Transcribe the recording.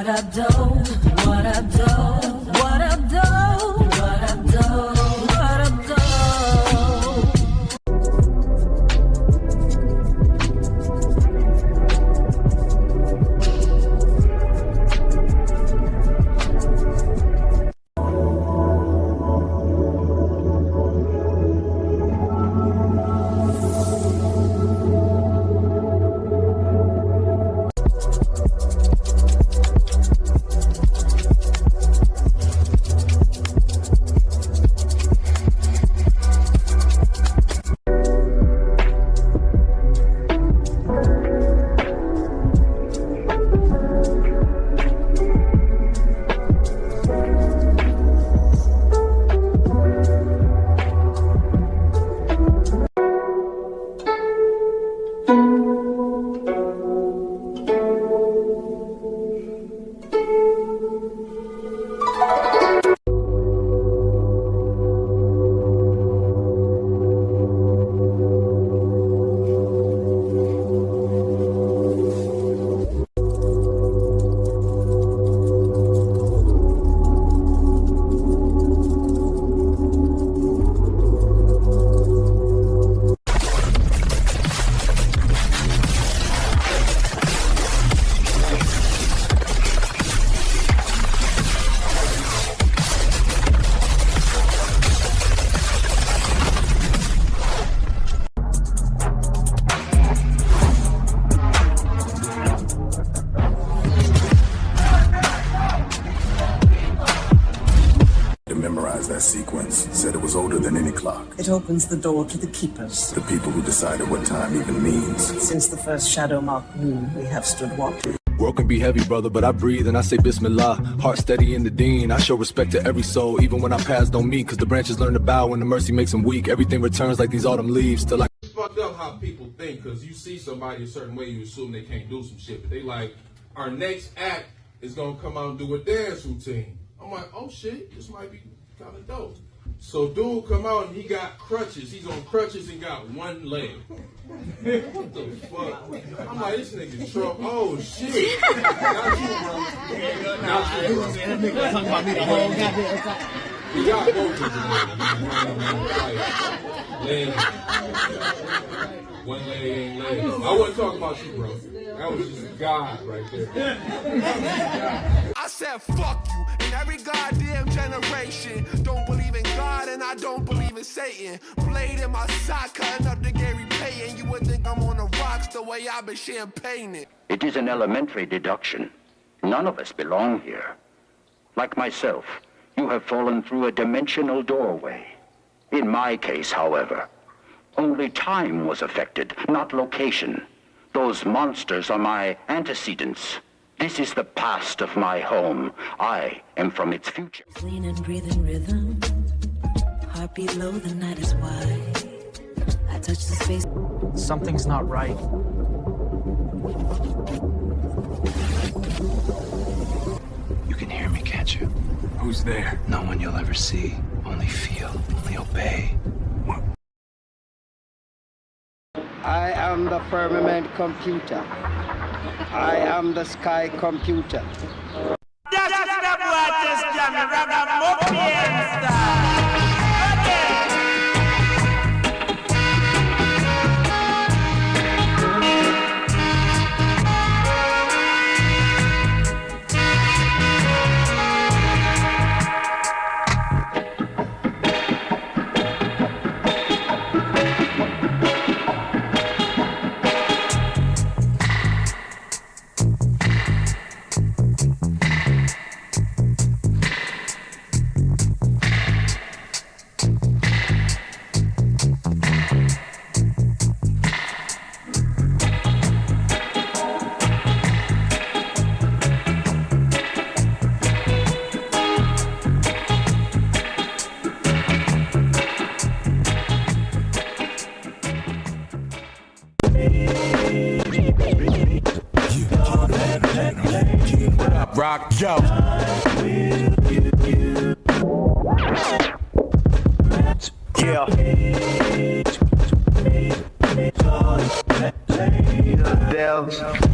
up, though? What up, though? What up, though? What up, though? What up, though? That sequence said it was older than any clock. It opens the door to the keepers. The people who decided what time even means. Since the first shadow marked noon, we have stood watch. World can be heavy, brother, but I breathe and I say Bismillah. Heart steady in the deen. I show respect to every soul, even when our paths don't meet. Cause the branches learn to bow when the mercy makes them weak. Everything returns like these autumn leaves. Till I It's fucked up how people think, cause you see somebody a certain way, you assume they can't do some shit. But they like, our next act is gonna come out and do a dance routine. I'm like, oh shit, this might be kind of dope. So dude come out and he got crutches. He's on crutches and got one leg. What the fuck? I'm like, this nigga Trump. Oh shit. Not you, bro. Not you, bro. That nigga talking about me the whole goddamn time. We got both of them. Leg. One leg ain't leg. I wasn't talking about you, bro. That was just God right there. I said fuck you in every goddamn generation. Don't believe in God and I don't believe in Satan. Blade in my sock, cutting up the Gary Payton. You would think I'm on the rocks the way I've been champagning. It is an elementary deduction. None of us belong here. Like myself, you have fallen through a dimensional doorway. In my case, however, only time was affected, not location. Those monsters are my antecedents. This is the past of my home. I am from its future. Lean and breathe in rhythm. Heartbeat low, the night is wide. I touch the space. Something's not right. You can hear me, can't you? Who's there? No one you'll ever see. Only feel, only obey. I am the firmament computer. I am the sky computer. Rock, yo. Yeah. Del.